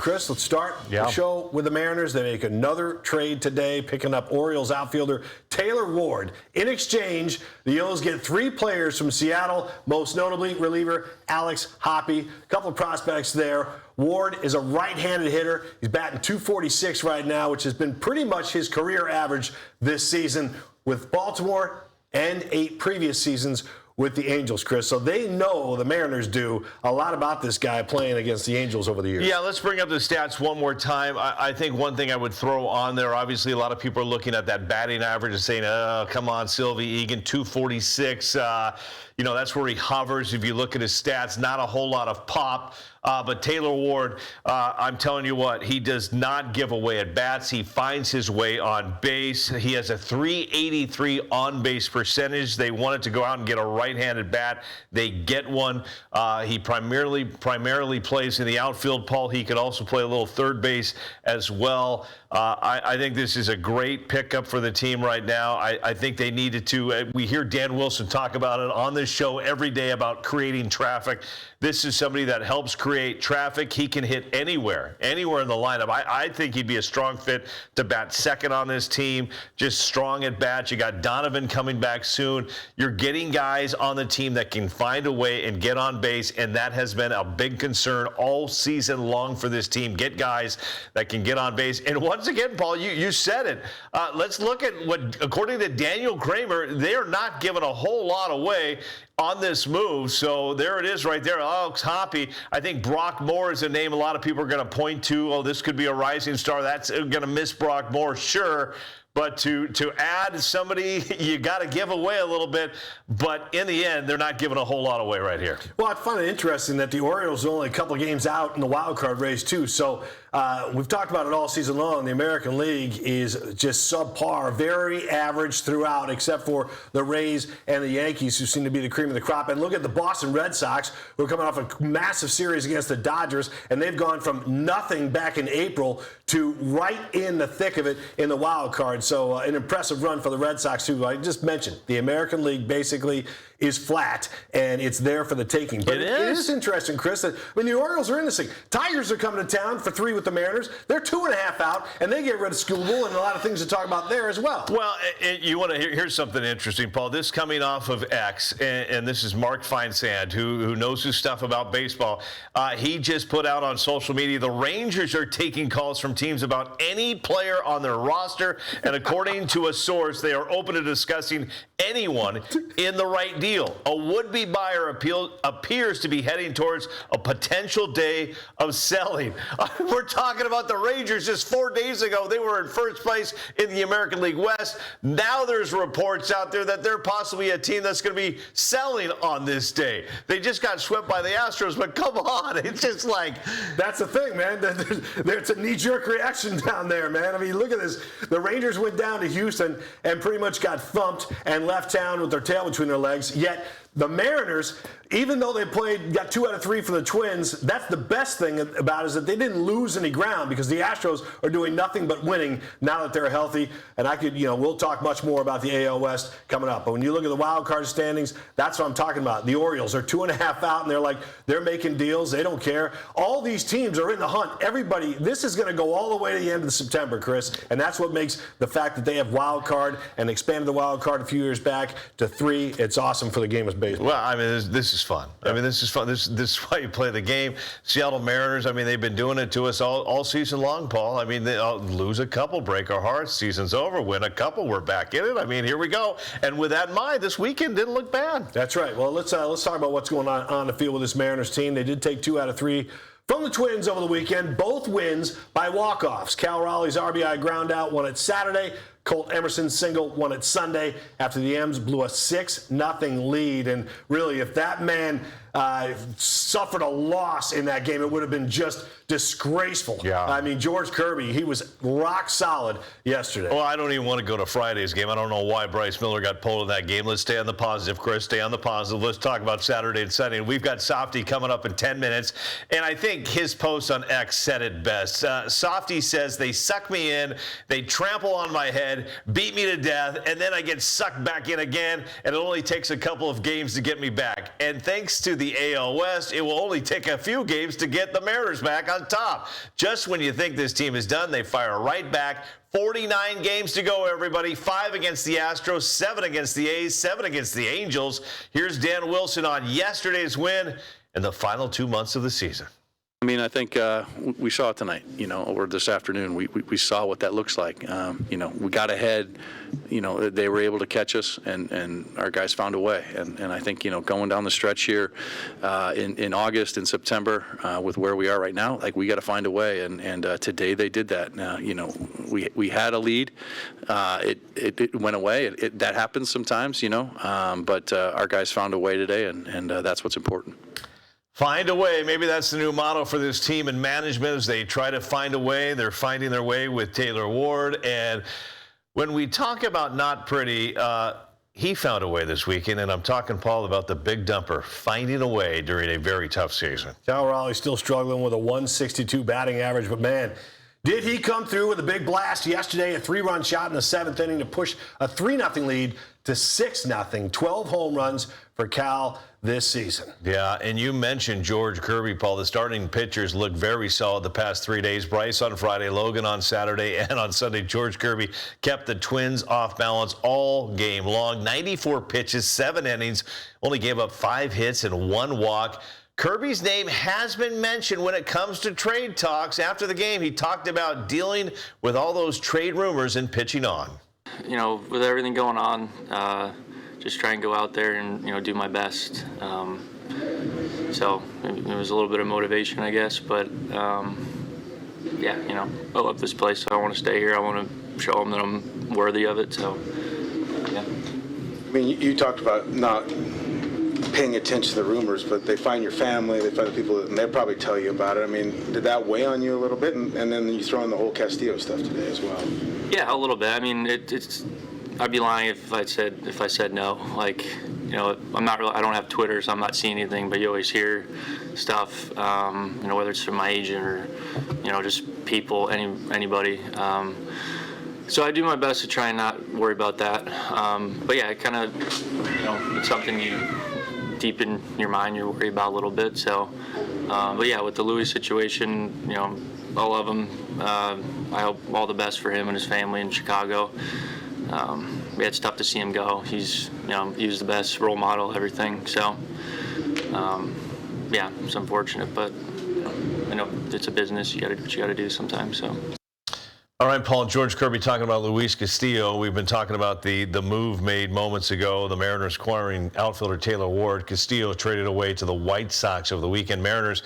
Chris, let's start the show with the Mariners. They make another trade today, picking up Orioles outfielder Taylor Ward. In exchange, the O's get 3 players from Seattle, most notably reliever Alex Hoppe. A couple of prospects there. Ward is a right-handed hitter. He's batting .246 right now, which has been pretty much his career average this season with Baltimore and 8 previous seasons with the Angels, Chris. So they know, the Mariners do, a lot about this guy playing against the Angels over the years. Yeah, let's bring up the stats one more time. I think one thing I would throw on there, obviously a lot of people are looking at that batting average and saying, oh, come on, Sylvie Egan, .246. That's where he hovers. If you look at his stats, not a whole lot of pop. But Taylor Ward, I'm telling you what, he does not give away at bats. He finds his way on base. He has a .383 on-base percentage. They wanted to go out and get a right-handed bat. They get one. He primarily plays in the outfield, Paul. He could also play a little third base as well. I think this is a great pickup for the team right now. I think they needed to. We hear Dan Wilson talk about it on this show every day about creating traffic. This is somebody that helps create traffic. He can hit anywhere in the lineup. I think he'd be a strong fit to bat second on this team. Just strong at bats. You got Donovan coming back soon. You're getting guys on the team that can find a way and get on base, and that has been a big concern all season long for this team. Get guys that can get on base. And once again, Paul, you said it. Let's look at what, according to Daniel Kramer, they're not giving a whole lot away on this move. So there it is right there. Alex Hoppe. I think Brock Moore is a name a lot of people are going to point to. Oh, this could be a rising star. That's going to miss Brock Moore, sure. But to add somebody, you got to give away a little bit. But in the end, they're not giving a whole lot away right here. Well, I find it interesting that the Orioles are only a couple of games out in the wild card race, too. So we've talked about it all season long. The American League is just subpar, very average throughout, except for the Rays and the Yankees, who seem to be the cream of the crop. And look at the Boston Red Sox, who are coming off a massive series against the Dodgers, and they've gone from nothing back in April to right in the thick of it in the wild card. So an impressive run for the Red Sox, who I just mentioned. The American League basically is flat, and it's there for the taking. But it is interesting, Chris, that the Orioles are in this thing. Tigers are coming to town for 3 with the Mariners. They're 2.5 out, and they get rid of Skubal, and a lot of things to talk about there as well. Well, you want to here's something interesting, Paul. This coming off of X, and this is Mark Feinsand, who knows his stuff about baseball. He just put out on social media, the Rangers are taking calls from teams about any player on their roster, and according to a source, they are open to discussing anyone in the right deal. A would-be buyer appears to be heading towards a potential day of selling. We're talking about the Rangers just 4 days ago. They were in first place in the American League West. Now there's reports out there that they're possibly a team that's going to be selling on this day. They just got swept by the Astros, but come on. It's just like... That's the thing, man. There's a knee-jerk reaction down there, man. I mean, look at this. The Rangers went down to Houston and pretty much got thumped and left town with their tail between their legs. Yet the Mariners, even though they got 2 out of 3 for the Twins, that's the best thing about it, is that they didn't lose any ground, because the Astros are doing nothing but winning now that they're healthy. And we'll talk much more about the AL West coming up. But when you look at the wild card standings, that's what I'm talking about. The Orioles are 2.5 out, and they're making deals. They don't care. All these teams are in the hunt. Everybody, this is going to go all the way to the end of September, Chris. And that's what makes the fact that they have wild card and expanded the wild card a few years back to 3. It's awesome for the game of baseball. Well, I mean, this is fun. I mean, this is fun. This is why you play the game. Seattle Mariners, I mean, they've been doing it to us all season long, Paul. I mean, they'll lose a couple, break our hearts, season's over, win a couple, we're back in it. I mean, here we go. And with that in mind, this weekend didn't look bad. That's right. Well, let's talk about what's going on the field with this Mariners team. They did take 2 out of 3 from the Twins over the weekend. Both wins by walk-offs. Cal Raleigh's RBI ground out won it Saturday. Colt Emerson's single won it Sunday after the M's blew a 6-0 lead. And really, if that man suffered a loss in that game, it would have been just disgraceful. Yeah. I mean, George Kirby, he was rock solid yesterday. Well, I don't even want to go to Friday's game. I don't know why Bryce Miller got pulled in that game. Let's stay on the positive, Chris. Stay on the positive. Let's talk about Saturday and Sunday. We've got Softy coming up in 10 minutes, and I think his post on X said it best. Softy says, they suck me in, they trample on my head, beat me to death, and then I get sucked back in again, and it only takes a couple of games to get me back. And thanks to the AL West, it will only take a few games to get the Mariners back on on top. Just when you think this team is done, they fire right back. 49 games to go, everybody. 5 against the Astros, 7 against the A's, 7 against the Angels. Here's Dan Wilson on yesterday's win and the final 2 months of the season. I mean, I think we saw it tonight, or this afternoon. We saw what that looks like. We got ahead. They were able to catch us, and our guys found a way. And I think, going down the stretch here in August and September with where we are right now, like, we got to find a way. And today they did that. We had a lead. It went away. That happens sometimes, but our guys found a way today, and that's what's important. Find a way. Maybe that's the new motto for this team and management as they try to find a way. They're finding their way with Taylor Ward. And when we talk about not pretty, he found a way this weekend. And I'm talking, Paul, about the big dumper finding a way during a very tough season. Cal Raleigh's still struggling with a 162 batting average, but man, did he come through with a big blast yesterday, a 3-run shot in the 7th inning to push a 3-0 lead to 6-0, 12 home runs for Cal this season. Yeah, and you mentioned George Kirby, Paul. The starting pitchers look very solid the past 3 days. Bryce on Friday, Logan on Saturday, and on Sunday, George Kirby kept the Twins off balance all game long. 94 pitches, 7 innings, only gave up 5 hits and 1 walk. Kirby's name has been mentioned when it comes to trade talks. After the game, he talked about dealing with all those trade rumors and pitching on. With everything going on, just try and go out there and, do my best. So it was a little bit of motivation, I guess. But, I love this place, so I want to stay here. I want to show them that I'm worthy of it. So, yeah. I mean, you talked about not paying attention to the rumors, but they find your family, they find the people, and they'll probably tell you about it. I mean, did that weigh on you a little bit? And then you throw in the whole Castillo stuff today as well. Yeah, a little bit. I mean, it's. I'd be lying if I said no. Like, I'm not really. I don't have Twitter, so I'm not seeing anything. But you always hear stuff. Whether it's from my agent or, just people, anybody. So I do my best to try and not worry about that. But yeah, it kind of, it's something you deep in your mind you're worried about a little bit. So, but yeah, with the Louis situation, I love him. I hope all the best for him and his family in Chicago. It's tough to see him go. He's the best role model, everything. So, it's unfortunate, but I know it's a business. You got to do what you got to do sometimes. So. All right, Paul, George Kirby talking about Luis Castillo. We've been talking about the move made moments ago, the Mariners acquiring outfielder Taylor Ward. Castillo traded away to the White Sox over the weekend. Mariners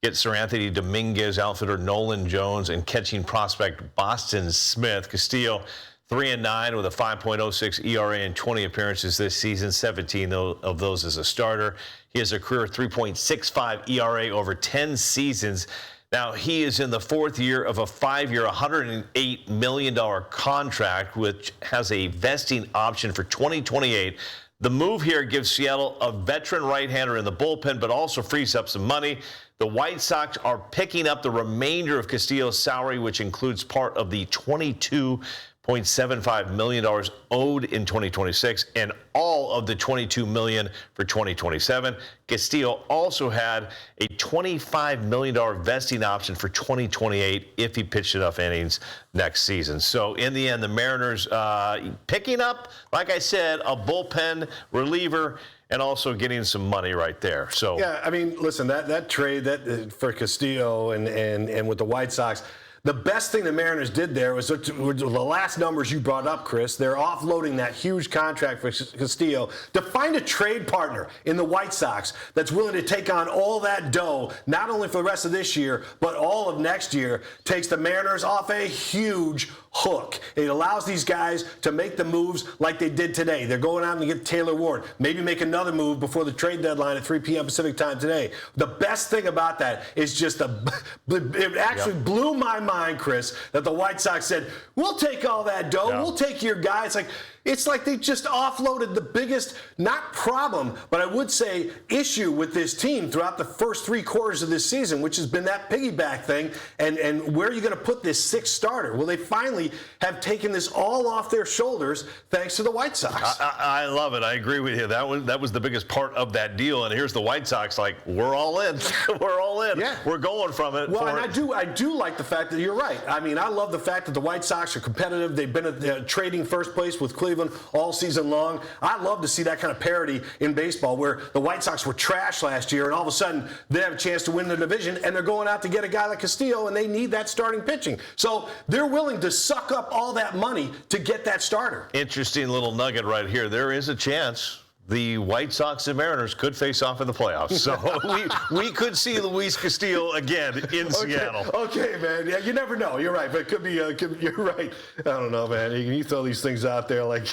get Sir Anthony Dominguez, outfielder Nolan Jones, and catching prospect Boston Smith. Castillo 3-9 with a 5.06 ERA in 20 appearances this season, 17 of those as a starter. He has a career 3.65 ERA over 10 seasons. Now, he is in the 4th year of a 5-year, $108 million contract, which has a vesting option for 2028. The move here gives Seattle a veteran right-hander in the bullpen, but also frees up some money. The White Sox are picking up the remainder of Castillo's salary, which includes part of the $22.75 million owed in 2026 and all of the $22 million for 2027. Castillo also had a $25 million vesting option for 2028 if he pitched enough innings next season. So in the end, the Mariners picking up, like I said, a bullpen reliever and also getting some money right there. So yeah, I mean, listen, that trade for Castillo and with the White Sox, the best thing the Mariners did there was the last numbers you brought up, Chris. They're offloading that huge contract for Castillo to find a trade partner in the White Sox that's willing to take on all that dough, not only for the rest of this year, but all of next year, takes the Mariners off a huge hook. It allows these guys to make the moves like they did today. They're going out and get Taylor Ward, maybe make another move before the trade deadline at 3 p.m. Pacific time today. The best thing about that is just it actually blew my mind, Chris, that the White Sox said, we'll take all that dough. We'll take your guy. It's like, It's like they just offloaded the biggest, not problem, but I would say issue with this team throughout the first 3 quarters of this season, which has been that piggyback thing. And where are you going to put this 6th starter? Well, they finally have taken this all off their shoulders thanks to the White Sox. I love it. I agree with you. That was the biggest part of that deal. And here's the White Sox like, we're all in. We're all in. Yeah. We're going from it. Well, and I do like the fact that you're right. I mean, I love the fact that the White Sox are competitive. They've been trading first place with Cleveland all season long. I love to see that kind of parity in baseball where the White Sox were trash last year and all of a sudden they have a chance to win the division and they're going out to get a guy like Castillo and they need that starting pitching. So they're willing to suck up all that money to get that starter. Interesting little nugget right here. There is a chance the White Sox and Mariners could face off in the playoffs. So we could see Luis Castillo again in Seattle. Okay, man. Yeah, you never know. You're right, but it could be. You're right. I don't know, man. You throw these things out there like.